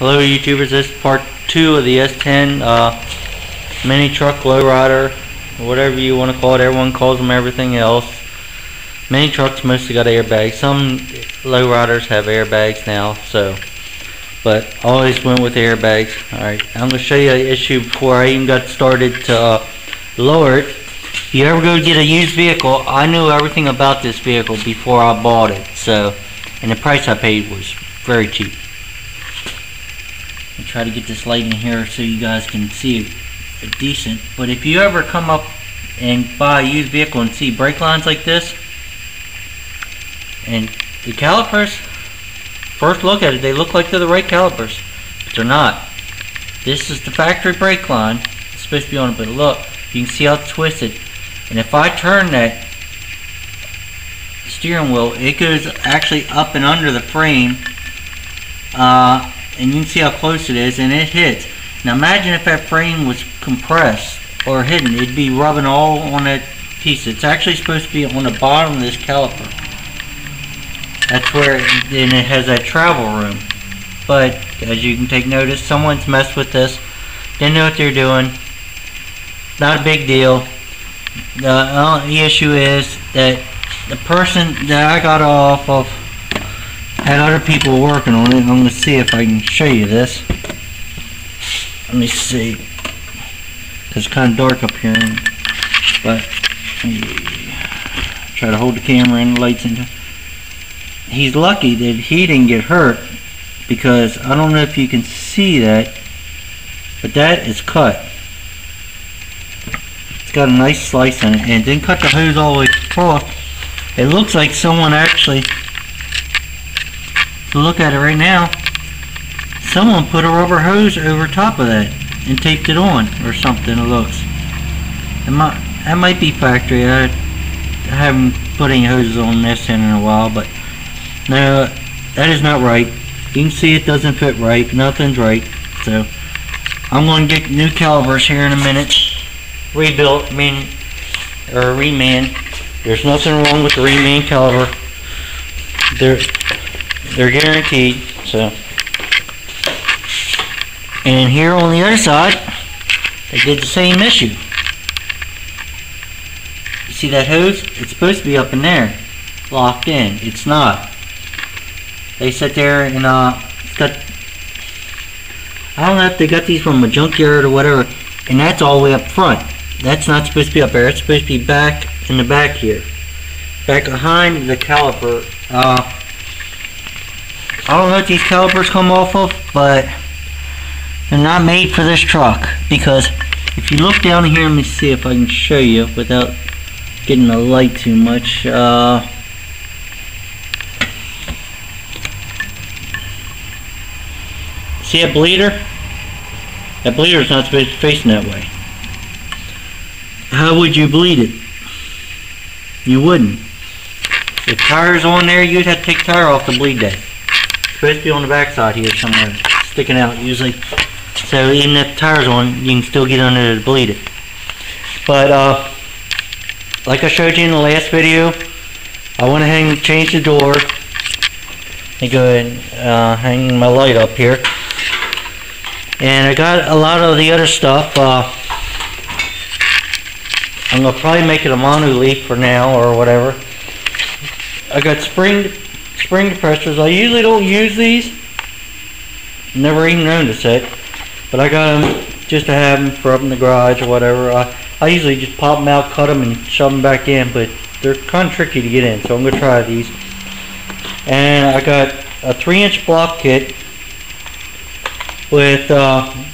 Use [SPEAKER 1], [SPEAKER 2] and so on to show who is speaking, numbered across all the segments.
[SPEAKER 1] Hello YouTubers, this is part 2 of the S10 mini truck lowrider, whatever you want to call it. Everyone calls them everything else. Mini trucks mostly got airbags. Some lowriders have airbags now, but I always went with airbags. Alright, I'm going to show you an issue before I even got started to lower it. If you ever go get a used vehicle, I knew everything about this vehicle before I bought it, and the price I paid was very cheap. I'll try to get this light in here so you guys can see it decent. But if you ever come up and buy a used vehicle and see brake lines like this, and the calipers, first look at it, they look like they're the right calipers, but they're not. This is the factory brake line. It's supposed to be on it, but look, you can see how it's twisted. And if I turn that steering wheel, it goes actually up and under the frame, and you can see how close it is, and it hits. Now imagine if that frame was compressed or hidden, it'd be rubbing all on that piece. It's actually supposed to be on the bottom of this caliper. That's where then it has that travel room. But as you can take notice, someone's messed with this, didn't know what they're doing. Not a big deal. The issue is that the person that I got off of had other people working on it. I'm going to see if I can show you this. Let me see, because it's kind of dark up here, but try to hold the camera and the lights in. He's lucky that he didn't get hurt, because I don't know if you can see that, but that is cut. It's got a nice slice in it, and it didn't cut the hose all the way across. It looks like someone actually, to look at it right now, someone put a rubber hose over top of that and taped it on or something. It looks. That might be factory. I haven't put any hoses on this in a while, but no, that is not right. You can see it doesn't fit right. Nothing's right. So I'm going to get new calipers here in a minute. Rebuilt, or reman. There's nothing wrong with the reman caliper. They're guaranteed. So, and here on the other side, they did the same issue. You see that hose? It's supposed to be up in there, locked in. It's not. They sit there and it's got, I don't know if they got these from a junkyard or whatever, and that's all the way up front. That's not supposed to be up there. It's supposed to be back in the back here, back behind the caliper. I don't know what these calipers come off of, but they're not made for this truck, because if you look down here, let me see if I can show you without getting the light too much. See that bleeder? That bleeder is not supposed to be facing that way. How would you bleed it? You wouldn't. If tire's on there, you'd have to take the tire off to bleed that. It's supposed to be on the back side here somewhere, sticking out usually. So even if the tire's on, you can still get under there to bleed it. But like I showed you in the last video, I went ahead and changed the door. Let me go ahead and hang my light up here. And I got a lot of the other stuff. I'm going to probably make it a mono-leaf for now or whatever. I got spring depressors. I usually don't use these. Never even noticed it. But I got them just to have them for up in the garage or whatever. I usually just pop them out, cut them, and shove them back in. But they're kind of tricky to get in, so I'm going to try these. And I got a 3-inch block kit with,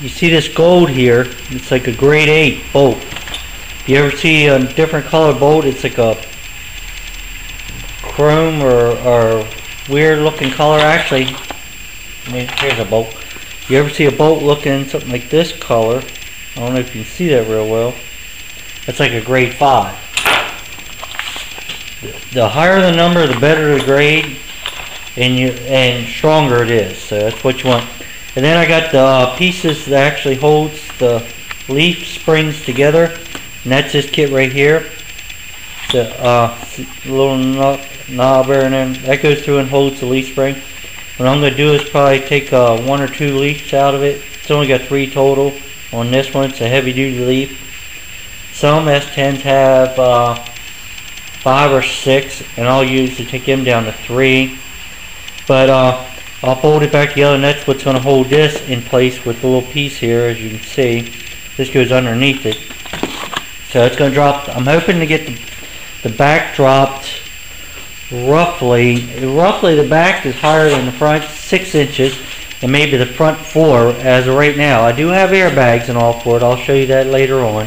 [SPEAKER 1] you see this gold here. It's like a grade 8 bolt. If you ever see a different color bolt, it's like a chrome or weird looking color. Actually, here's a bolt. If you ever see a bolt looking something like this color, I don't know if you can see that real well. That's like a grade 5. The higher the number, the better the grade, and stronger it is. So that's what you want. And then I got the pieces that actually holds the leaf springs together. And that's this kit right here. The little knob there, and then that goes through and holds the leaf spring. What I'm going to do is probably take 1 or 2 leaves out of it. It's only got 3 total on this one. It's a heavy duty leaf. Some S10s have 5 or 6, and I'll usually take them down to 3. But I'll fold it back together, and that's what's going to hold this in place with the little piece here. As you can see, this goes underneath it. So it's going to drop. I'm hoping to get the back dropped roughly the back is higher than the front 6 inches, and maybe the front 4 as of right now. I do have airbags and all for it. I'll show you that later on.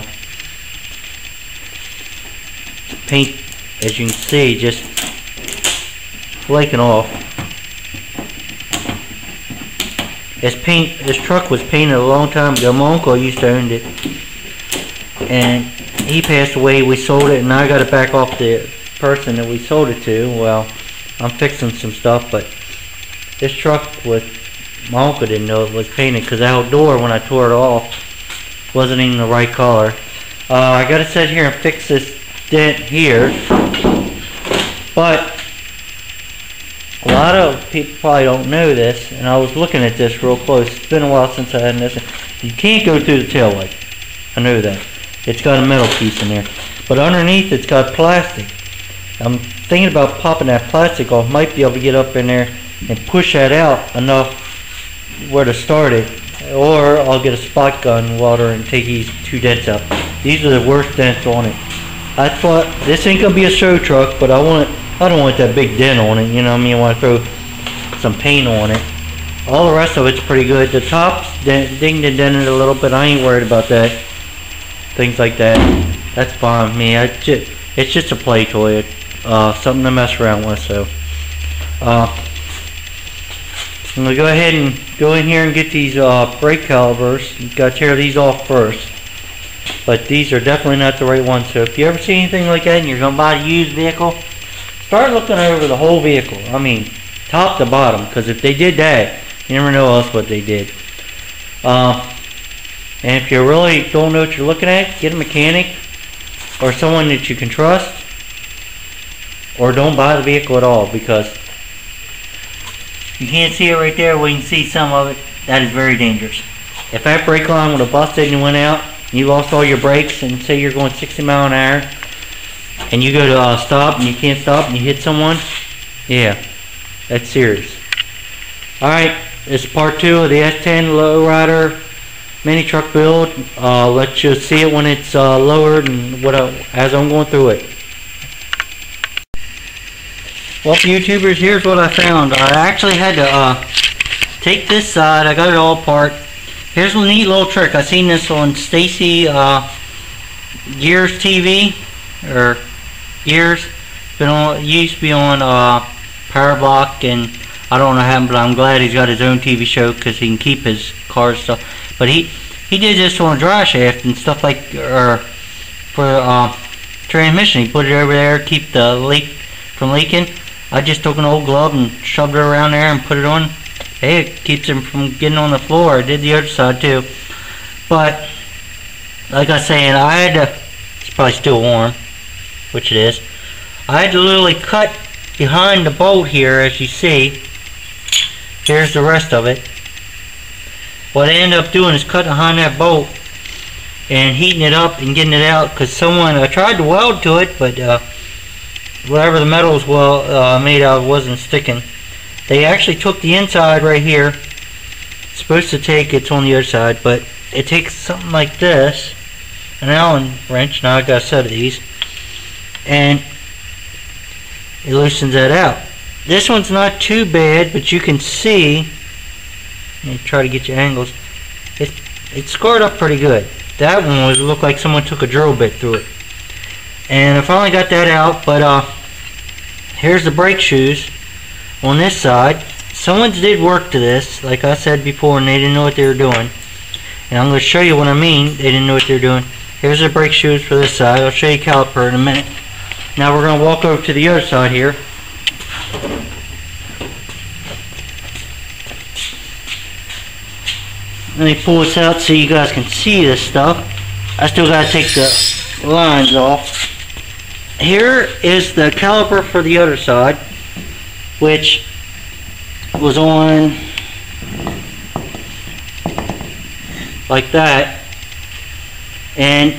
[SPEAKER 1] Paint, as you can see, just flaking off. This truck was painted a long time ago. My uncle used to own it, and he passed away. We sold it, and I got it back off the person that we sold it to. Well, I'm fixing some stuff, but this truck was, my uncle didn't know it was painted, because the outdoor, when I tore it off, wasn't even the right color. I gotta sit here and fix this dent here, but a lot of people probably don't know this, and I was looking at this real close. It's been a while since I had this. You can't go through the tail light. I know that. It's got a metal piece in there, but underneath it's got plastic. I'm thinking about popping that plastic off. Might be able to get up in there and push that out enough where to start it, or I'll get a spot gun welder and take these 2 dents out. These are the worst dents on it. I thought this ain't gonna be a show truck, but I don't want that big dent on it. You know what I mean? I want to throw some paint on it. All the rest of it's pretty good. The top's dinged and dented a little bit. I ain't worried about that. Things like that. That's fine with me. It's just a play toy. Something to mess around with. So I'm gonna go ahead and go in here and get these brake calipers. You've got to tear these off first, but these are definitely not the right ones. So if you ever see anything like that and you're gonna buy a used vehicle, start looking over the whole vehicle. I mean, top to bottom, because if they did that, you never know else what they did. And if you really don't know what you're looking at, get a mechanic or someone that you can trust, or don't buy the vehicle at all, because you can't see it right there. We can see some of it. That is very dangerous. If that brake line would have busted and you went out, and you lost all your brakes, and say you're going 60 miles an hour, and you go to stop and you can't stop and you hit someone, yeah, that's serious. Alright, this is part 2 of the S10 lowrider mini truck build. Let you see it when it's lowered and as I'm going through it. Well, YouTubers, here's what I found. I actually had to take this side. I got it all apart. Here's a neat little trick. I seen this on Stacy Gears TV, or Gears. Used to be on Power Block, and I don't know how, but I'm glad he's got his own TV show, because he can keep his car stuff. But he did this on a dry shaft and stuff like, or for transmission. He put it over there, keep the leak from leaking. I just took an old glove and shoved it around there and put it on. Hey, it keeps him from getting on the floor. I did the other side too. But like I was saying, I had to, it's probably still warm, which it is. I had to literally cut behind the bolt here, as you see. Here's the rest of it. What I ended up doing is cutting behind that bolt and heating it up and getting it out, because I tried to weld to it, but whatever the metal was made out of wasn't sticking. They actually took the inside right here. It's supposed to take, it's on the other side, but it takes something like this, an Allen wrench. Now I got a set of these, and it loosens that out. This one's not too bad, but you can see, let me try to get you angles, it's scored up pretty good. That one looked like someone took a drill bit through it. And I finally got that out, but here's the brake shoes on this side. Someone did work to this, like I said before, and they didn't know what they were doing. And I'm going to show you what I mean, they didn't know what they were doing. Here's the brake shoes for this side. I'll show you caliper in a minute. Now we're going to walk over to the other side here. Let me pull this out so you guys can see this stuff. I still got to take the lines off. Here is the caliper for the other side, which was on like that, and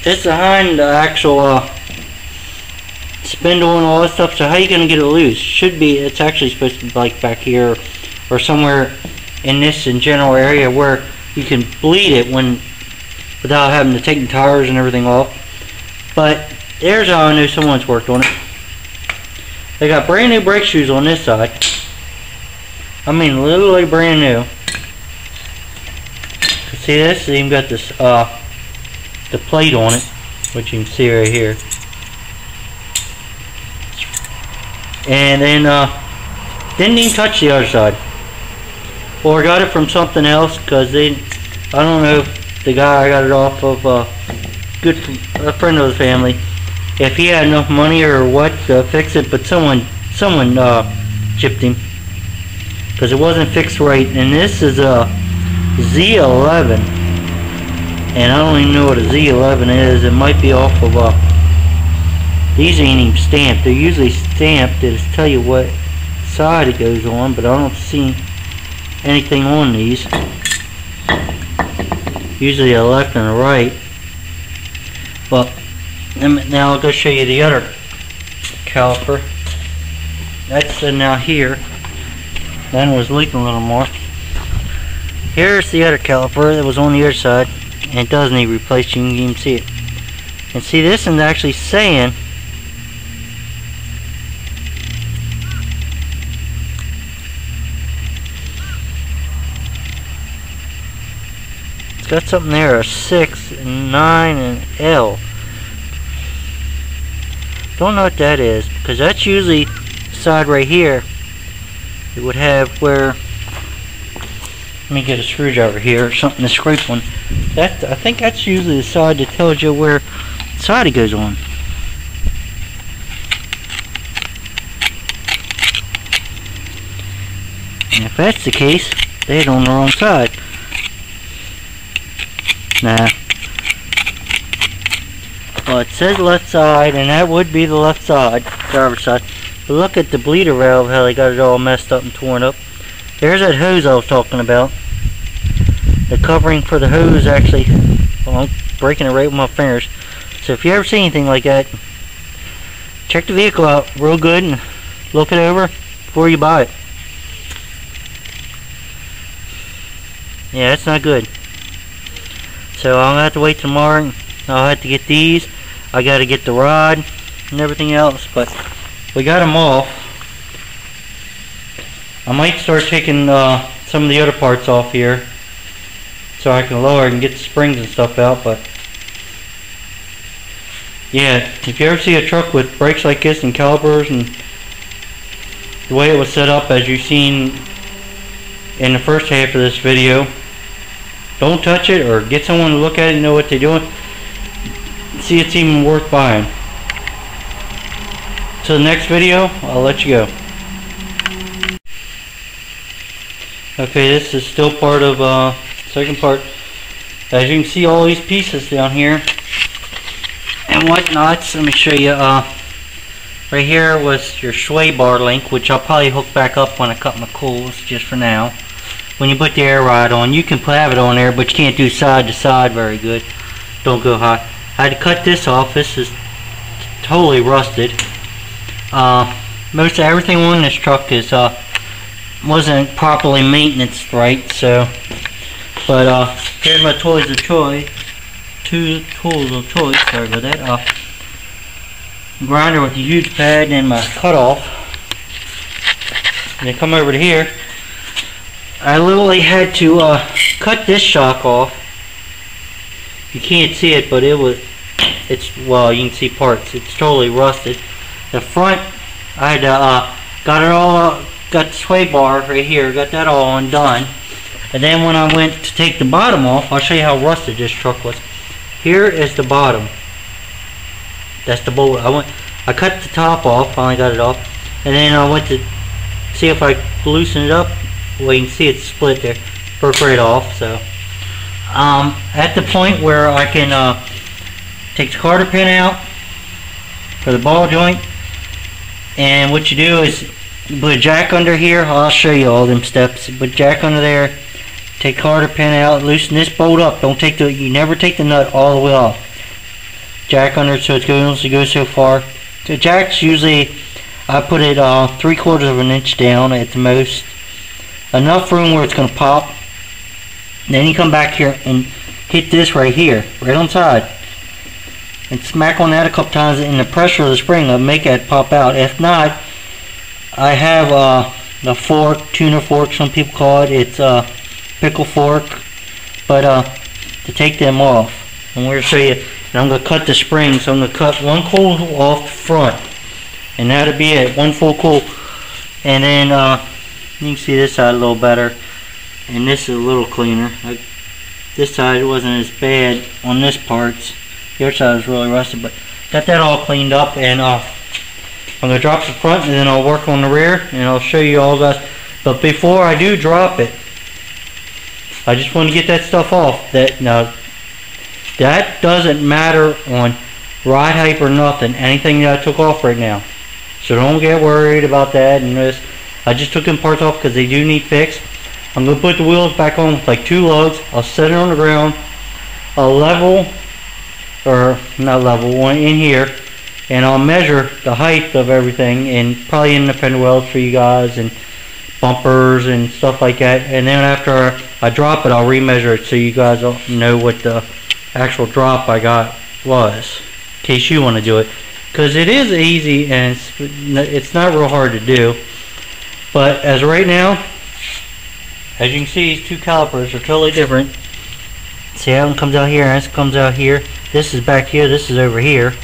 [SPEAKER 1] it's behind the actual spindle and all that stuff. So how are you gonna get it loose? Should be, it's actually supposed to be like back here or somewhere in this general area where you can bleed it when without having to take the tires and everything off. But there's how I know someone's worked on it. They got brand new brake shoes on this side. I mean literally brand new. See this? It's even got this the plate on it, which you can see right here. And then didn't even touch the other side. Or got it from something else, because I don't know if the guy I got it off of, a friend of the family, if he had enough money or what to fix it, but someone chipped him because it wasn't fixed right. And this is a Z11, and I don't even know what a Z11 is. It might be off of these ain't even stamped. They're usually stamped to tell you what side it goes on, but I don't see anything on these. Usually a left and a right. But now I'll go show you the other caliper. That's now here. That was leaking a little more. Here's the other caliper that was on the other side, and it does need replaced. You can even see it. And see, this is actually saying it's got something there, a 6, and 9, and L. Don't know what that is, because that's usually the side right here. It would have where, let me get a screwdriver here or something to scrape on. That, I think that's usually the side that tells you where side it goes on. And if that's the case, they're on the wrong side. Nah. Well, it says left side, and that would be the left side, driver's side. But look at the bleeder valve, how they got it all messed up and torn up. There's that hose I was talking about. The covering for the hose actually, well, I'm breaking it right with my fingers. So if you ever see anything like that, check the vehicle out real good and look it over before you buy it. Yeah, that's not good. So I'm gonna have to wait tomorrow, and I'll have to get these. I gotta get the rod and everything else, but we got them off. I might start taking some of the other parts off here so I can lower it and get the springs and stuff out. But yeah, if you ever see a truck with brakes like this and calipers and the way it was set up as you've seen in the first half of this video, don't touch it, or get someone to look at it and know what they're doing. See, it's even worth buying. Till the next video, I'll let you go. Okay, this is still part of second part. As you can see, all these pieces down here and whatnots. Let me show you. Right here was your sway bar link, which I'll probably hook back up when I cut my coils, just for now. When you put the air rod on, you can have it on there, but you can't do side to side very good. Don't go high. I had to cut this off. This is totally rusted. Most of everything on this truck is wasn't properly maintained right. So, but here's my tools of choice. Two tools of choice. Sorry about that. Grinder with a huge pad and my cutoff. And then come over to here. I literally had to cut this shock off. You can't see it, but well, you can see parts. It's totally rusted. The front, I had got it all, got the sway bar right here, got that all undone. And then when I went to take the bottom off, I'll show you how rusted this truck was. Here is the bottom. That's the bolt. I cut the top off, finally got it off. And then I went to see if I loosen it up. Well, you can see it's split there, broke right off. So at the point where I can take the cotter pin out for the ball joint, and what you do is put a jack under here. I'll show you all them steps. Put jack under there. Take cotter pin out. Loosen this bolt up. Don't take the. You never take the nut all the way off. Jack under it so it goes to go so far. The jack's usually, I put it 3/4 of an inch down at the most. Enough room where it's going to pop. Then you come back here and hit this right here, right on side. And smack on that a couple times, and the pressure of the spring will make that pop out. If not, I have a fork, tuner fork, some people call it. It's a pickle fork. But to take them off, I'm going to show you. And I'm going to cut the spring, so I'm going to cut one coil off the front. And that'll be it, one full coil. And then you can see this side a little better. And this is a little cleaner. This side wasn't as bad on this parts. The other side was really rusted, but got that all cleaned up. And I'm going to drop the front, and then I'll work on the rear, and I'll show you all that. But before I do drop it, I just want to get that stuff off. That doesn't matter on ride height or nothing, anything that I took off right now. So don't get worried about that and this. I just took them parts off because they do need fixed. I'm going to put the wheels back on with like 2 lugs. I'll set it on the ground. I'll level, or not level, one in here. And I'll measure the height of everything and probably independent welds for you guys and bumpers and stuff like that. And then after I drop it, I'll remeasure it so you guys will know what the actual drop I got was, in case you want to do it, because it is easy and it's not real hard to do. But as right now, as you can see, these 2 calipers are totally different. See how one comes out here and this comes out here. This is back here, this is over here,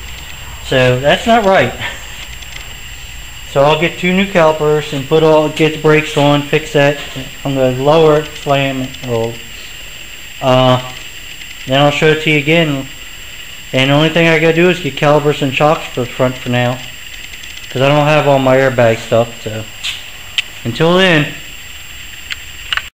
[SPEAKER 1] so that's not right. So I'll get 2 new calipers and get the brakes on, fix that. I'm going to lower it, slam it, then I'll show it to you again. And the only thing I gotta do is get calipers and shocks for the front for now, because I don't have all my airbag stuff. So until then,